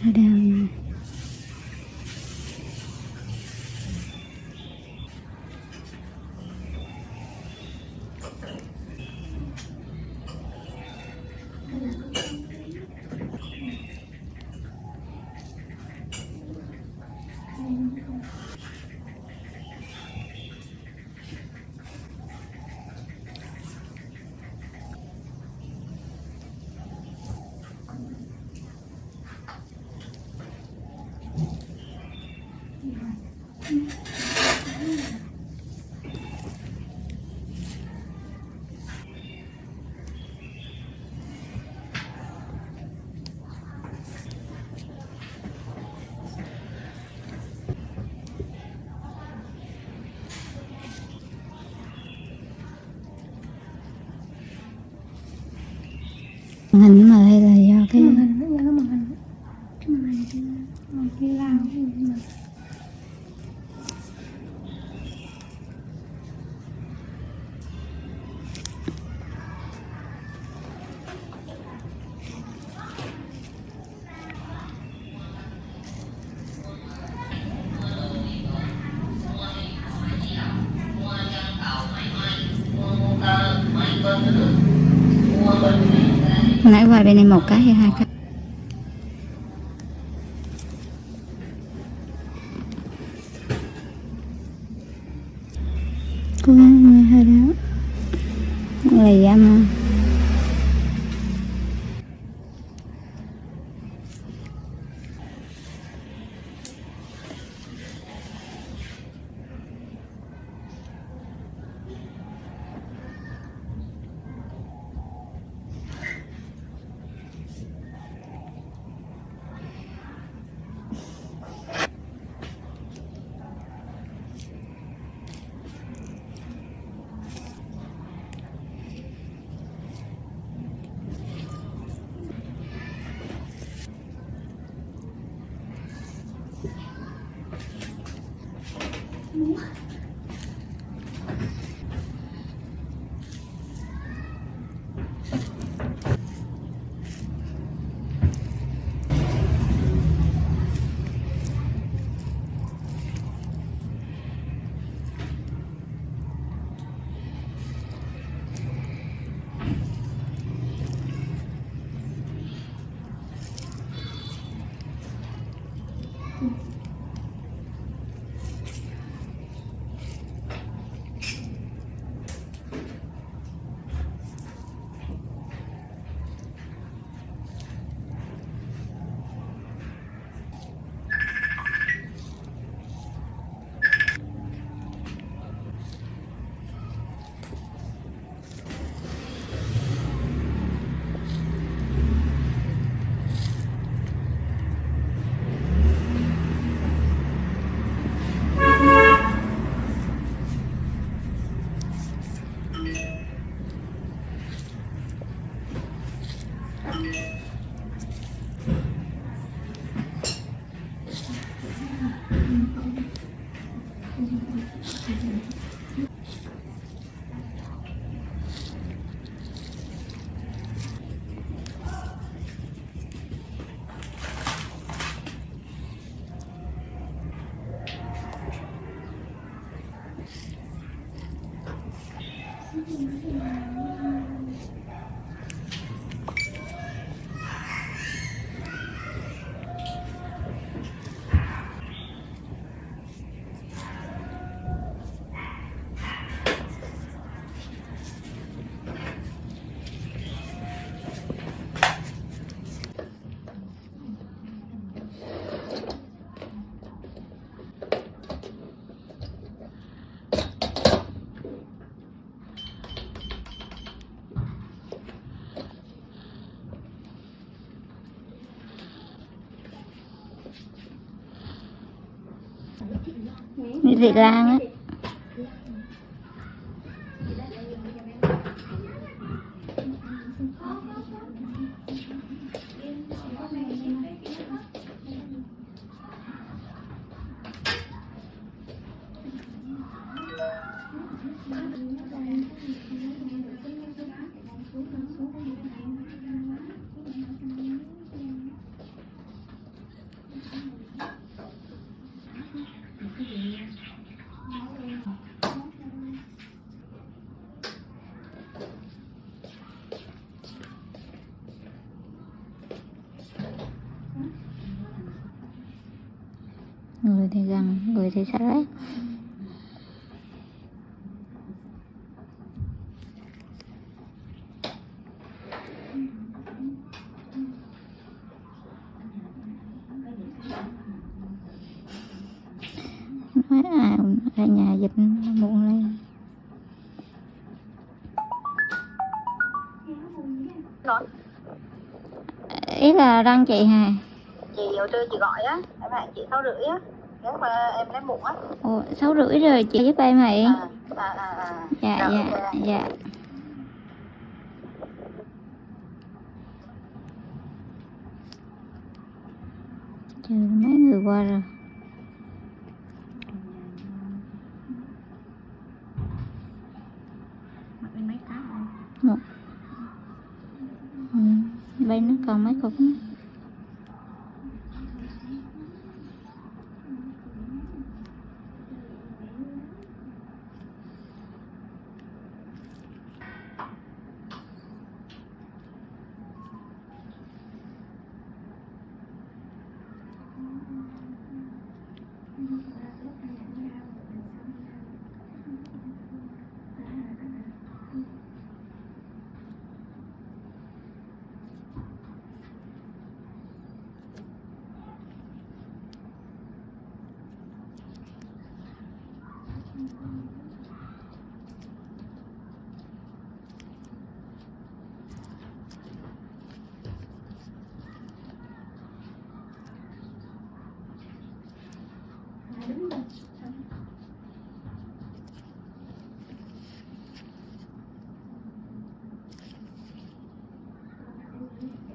Ada hình mà hay là do cái cái lao nãy qua bên này một cái hay hai cái cố gắng hơi đó là da mà Việt Lan á. Người thì gần, người thì xa lát. Nói ra nhà dịch muộn lên. Ý là đang chị Hà. Chị hồi trưa chị gọi á, em hẹn chị 6:30 á, nếu mà em lấy muộn á. Ồ, 6:30 rồi, chị giúp em hẹn. Dạ, Rồi, dạ, ok. dạ. Chờ mấy người qua rồi. Mấy cái Một. Bên nó còn mấy cục nữa.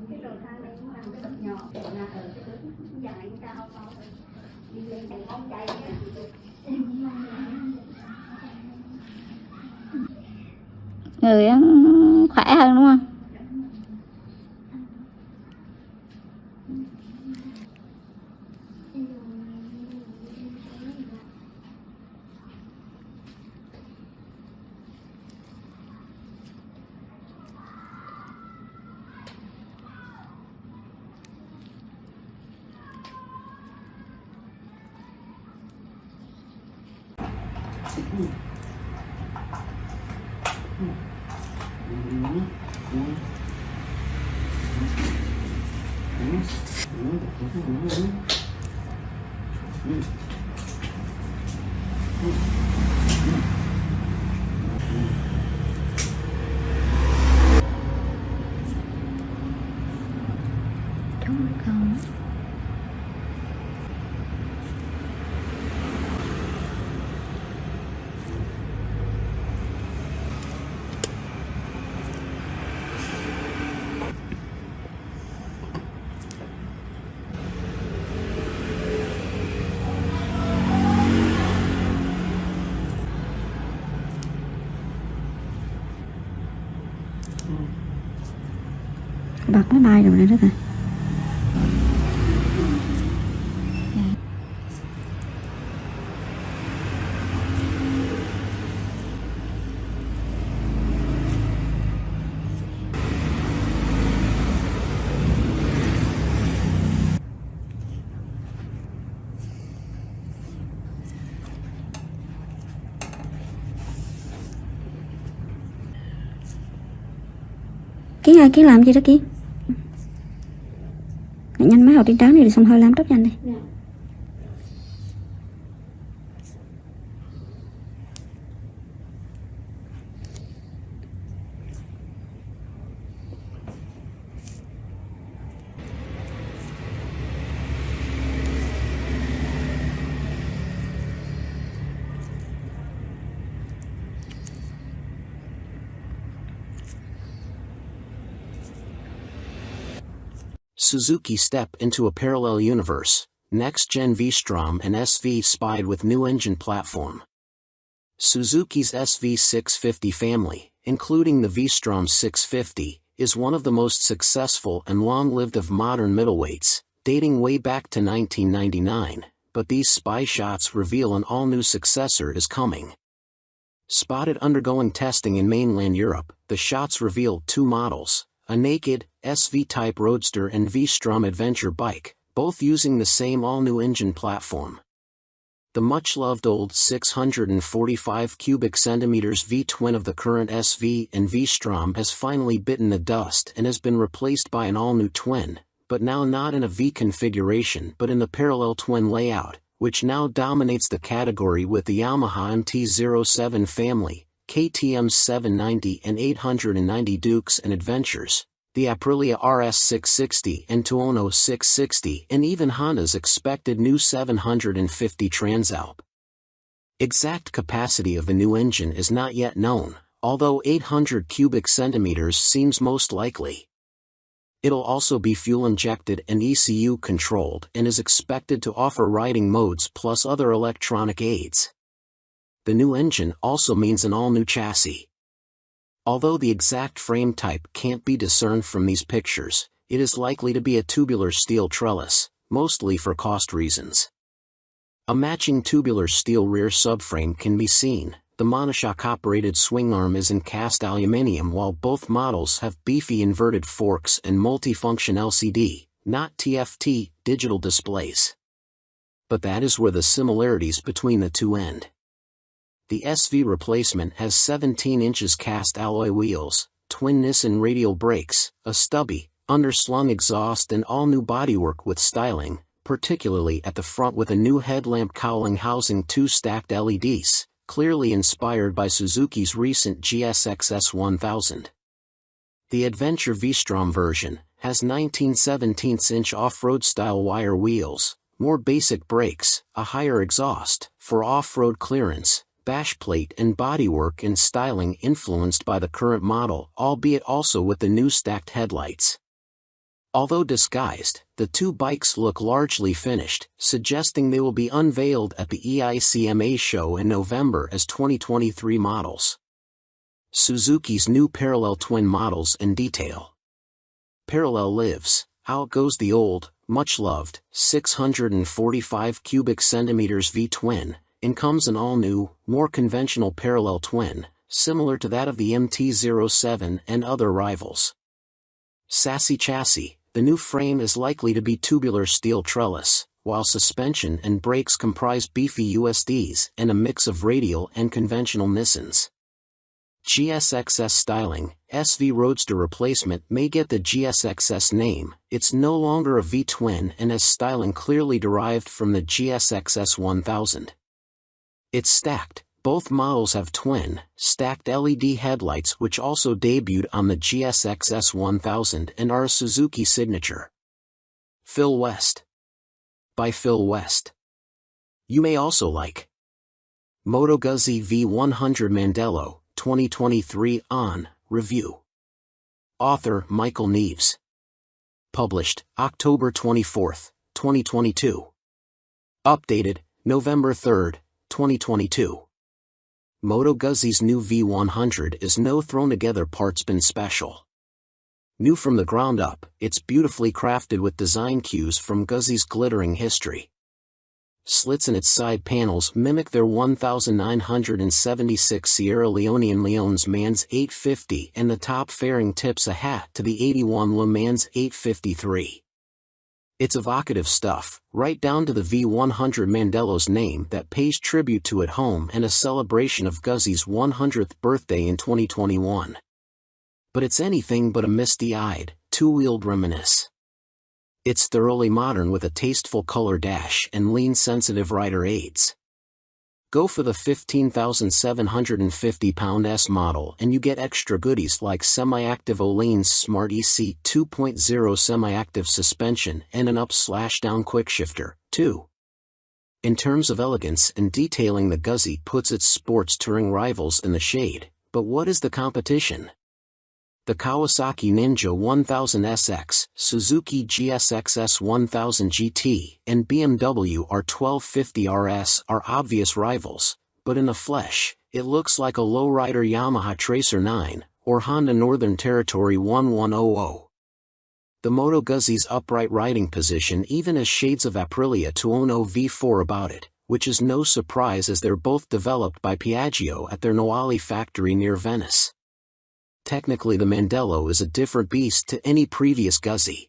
cái cầu thang này cũng làm cái bậc nhỏ để là ở cái bước dài cao to đi lên thành bóng chạy Người khỏe hơn đúng không? Chúng con bật máy bay rồi này đó ta. Kiến ơi, Kiến làm gì đó Kiến? Nhanh máy vào trên trán đi rồi xong hơi làm tóc nhanh đi. Suzuki step into a parallel universe. Next-gen V-Strom and SV spied with new engine platform. Suzuki's SV650 family, including the V-Strom 650, is one of the most successful and long-lived of modern middleweights, dating way back to 1999, but these spy shots reveal an all-new successor is coming. Spotted undergoing testing in mainland Europe, the shots reveal two models, a naked, SV-type roadster and V-Strom adventure bike, both using the same all-new engine platform. the much-loved old 645 cubic centimeters V-twin of the current SV and V-Strom has finally bitten the dust and has been replaced by an all-new twin, but now not in a V configuration but in the parallel twin layout, which now dominates the category with the Yamaha MT-07 family, KTM 790 and 890 Dukes and Adventures, the Aprilia RS 660 and Tuono 660, and even Honda's expected new 750 Transalp. Exact capacity of the new engine is not yet known, although 800 cubic centimeters seems most likely. It'll also be fuel-injected and ECU controlled and is expected to offer riding modes plus other electronic aids. The new engine also means an all-new chassis. Although the exact frame type can't be discerned from these pictures, it is likely to be a tubular steel trellis, mostly for cost reasons. A matching tubular steel rear subframe can be seen. The monoshock-operated swing arm is in cast aluminium while both models have beefy inverted forks and multifunction LCD, not TFT, digital displays. But that is where the similarities between the two end. The SV replacement has 17 inches cast alloy wheels, twin Nissan radial brakes, a stubby, underslung exhaust and all-new bodywork with styling, particularly at the front with a new headlamp cowling housing 2 stacked LEDs, clearly inspired by Suzuki's recent GSX-S 1000. The Adventure V-Strom version has 19/17-inch off-road style wire wheels, more basic brakes, a higher exhaust, for off-road clearance, bash plate and bodywork and styling influenced by the current model, albeit also with the new stacked headlights. Although disguised, the two bikes look largely finished, suggesting they will be unveiled at the EICMA show in November as 2023 models. Suzuki's new parallel twin models in detail. Parallel lives, out goes the old, much-loved, 645 cubic centimeters V-twin, and comes an all-new, more conventional parallel twin, similar to that of the MT-07 and other rivals. Sassy chassis, the new frame is likely to be tubular steel trellis, while suspension and brakes comprise beefy USDs and a mix of radial and conventional Nissans. GSX-S styling, SV Roadster replacement may get the GSX-S name, it's no longer a V-twin and has styling clearly derived from the GSX-S 1000. It's stacked. Both models have twin, stacked LED headlights which also debuted on the GSX-S 1000 and are a Suzuki signature. Phil West. By Phil West. You may also like Moto Guzzi V100 Mandello, 2023 on review. Author Michael Neves. Published October 24, 2022. Updated November 3, 2022. Moto Guzzi's new V100 is no thrown-together parts-bin special. New from the ground up, it's beautifully crafted with design cues from Guzzi's glittering history. Slits in its side panels mimic their 1976 Sierra Leonean Leon's Mans 850 and the top fairing tips a hat to the 81 Le Mans 853. It's evocative stuff, right down to the V100 Mandello's name that pays tribute to at home and a celebration of Guzzi's 100th birthday in 2021. But it's anything but a misty-eyed, two-wheeled reminisce. It's thoroughly modern with a tasteful color dash and lean-sensitive rider aids. Go for the 15,750 S model and you get extra goodies like semi-active Olean's Smart EC 2.0 semi-active suspension and an up/down quickshifter, too. In terms of elegance and detailing, the Guzzi puts its sports touring rivals in the shade, but what is the competition? The Kawasaki Ninja 1000 SX, Suzuki GSX-S 1000 GT, and BMW R1250 RS are obvious rivals, but in the flesh, it looks like a lowrider Yamaha Tracer 9, or Honda Northern Territory 1100. The Moto Guzzi's upright riding position even has shades of Aprilia Tuono V4 about it, which is no surprise as they're both developed by Piaggio at their Noali factory near Venice. Technically the Mandello is a different beast to any previous Guzzi.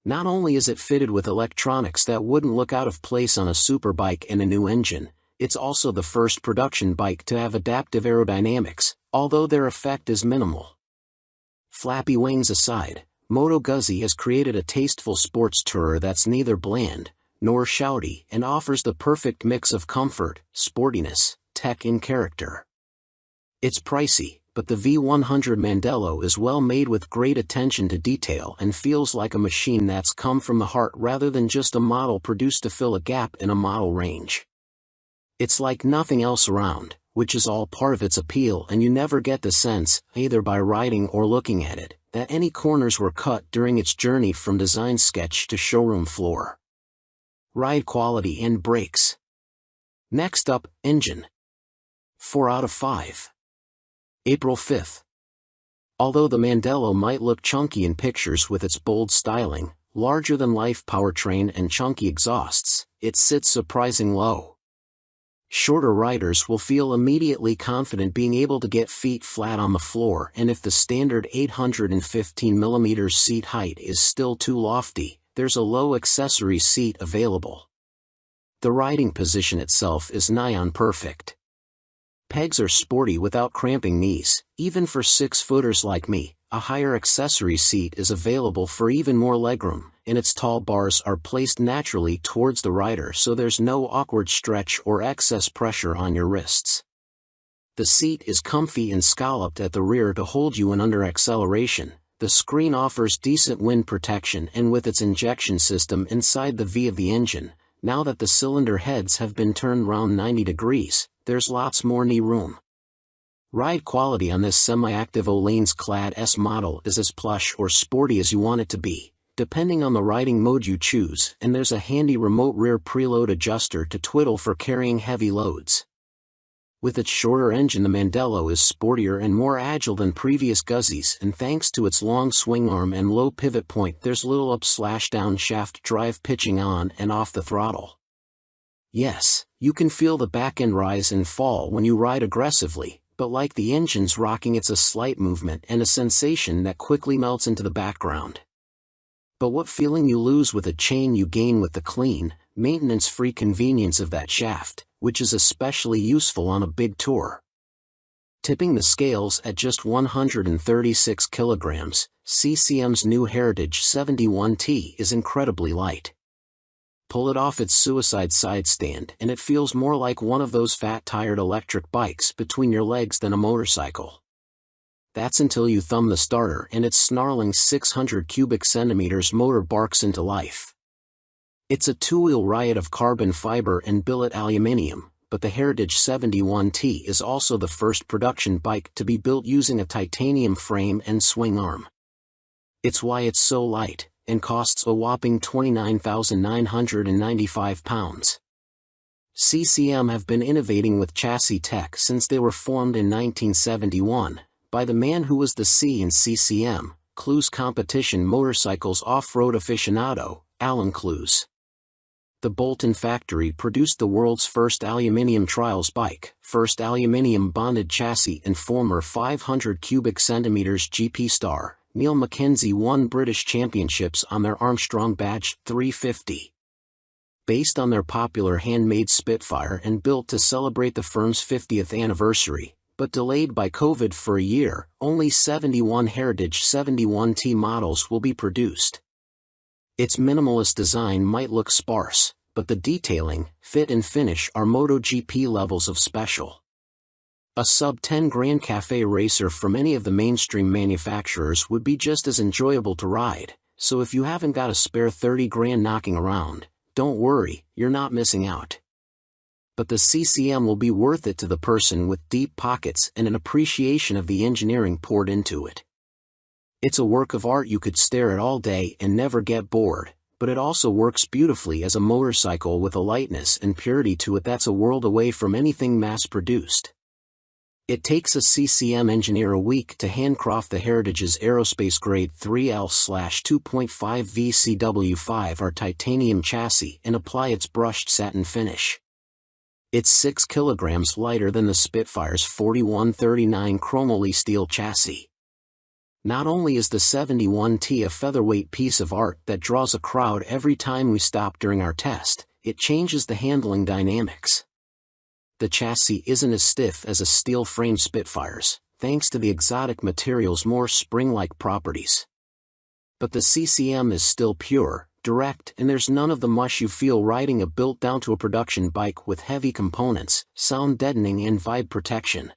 Not only is it fitted with electronics that wouldn't look out of place on a superbike and a new engine, it's also the first production bike to have adaptive aerodynamics, although their effect is minimal. Flappy wings aside, Moto Guzzi has created a tasteful sports tourer that's neither bland nor shouty and offers the perfect mix of comfort, sportiness, tech and character. It's pricey, but the V100 Mandello is well made with great attention to detail and feels like a machine that's come from the heart rather than just a model produced to fill a gap in a model range. It's like nothing else around, which is all part of its appeal, and you never get the sense, either by riding or looking at it, that any corners were cut during its journey from design sketch to showroom floor. Ride quality and brakes. Next up, engine. 4 out of 5. April 5th. Although the Mandello might look chunky in pictures with its bold styling, larger-than-life powertrain and chunky exhausts, it sits surprising low. Shorter riders will feel immediately confident being able to get feet flat on the floor, and if the standard 815mm seat height is still too lofty, there's a low accessory seat available. The riding position itself is nigh on perfect. Pegs are sporty without cramping knees. Even for 6-footers like me, a higher accessory seat is available for even more legroom, and its tall bars are placed naturally towards the rider so there's no awkward stretch or excess pressure on your wrists. The seat is comfy and scalloped at the rear to hold you in under acceleration. The screen offers decent wind protection, and with its injection system inside the V of the engine, now that the cylinder heads have been turned round 90 degrees, there's lots more knee room. Ride quality on this semi-active Olanes-clad S model is as plush or sporty as you want it to be, depending on the riding mode you choose, and there's a handy remote rear preload adjuster to twiddle for carrying heavy loads. With its shorter engine, the Mandello is sportier and more agile than previous Guzzis, and thanks to its long swing arm and low pivot point, there's little up/down shaft drive pitching on and off the throttle. Yes, you can feel the back end rise and fall when you ride aggressively, but like the engine's rocking, it's a slight movement and a sensation that quickly melts into the background. But what feeling you lose with a chain you gain with the clean, maintenance-free convenience of that shaft, which is especially useful on a big tour. Tipping the scales at just 136 kilograms, CCM's new Heritage 71T is incredibly light. Pull it off its suicide side stand and it feels more like one of those fat-tired electric bikes between your legs than a motorcycle. That's until you thumb the starter and its snarling 600 cubic centimeters motor barks into life. It's a two-wheel riot of carbon fiber and billet aluminium, but the Heritage 71T is also the first production bike to be built using a titanium frame and swing arm. It's why it's so light, and costs a whopping £29,995. CCM have been innovating with chassis tech since they were formed in 1971, by the man who was the C in CCM, Clues Competition Motorcycles off-road aficionado, Alan Clues. The Bolton factory produced the world's first aluminium trials bike, first aluminium bonded chassis, and former 500 cubic centimeters GP star, Neil Mackenzie won British championships on their Armstrong Badge 350. Based on their popular handmade Spitfire and built to celebrate the firm's 50th anniversary, but delayed by COVID for a year, only 71 Heritage 71T models will be produced. Its minimalist design might look sparse, but the detailing, fit and finish are MotoGP levels of special. A sub-10 Grand Cafe racer from any of the mainstream manufacturers would be just as enjoyable to ride, so if you haven't got a spare 30 grand knocking around, don't worry, you're not missing out. But the CCM will be worth it to the person with deep pockets and an appreciation of the engineering poured into it. It's a work of art you could stare at all day and never get bored, but it also works beautifully as a motorcycle with a lightness and purity to it that's a world away from anything mass-produced. It takes a CCM engineer a week to handcraft the Heritage's aerospace-grade 3L/2.5 VCW5R titanium chassis and apply its brushed satin finish. It's 6 kilograms lighter than the Spitfire's 4139 chromoly steel chassis. Not only is the 71T a featherweight piece of art that draws a crowd every time we stop during our test, it changes the handling dynamics. The chassis isn't as stiff as a steel-framed Spitfire's, thanks to the exotic material's more spring-like properties. But the CCM is still pure, direct, and there's none of the mush you feel riding a built-down-to-a-production bike with heavy components, sound deadening and vibe protection.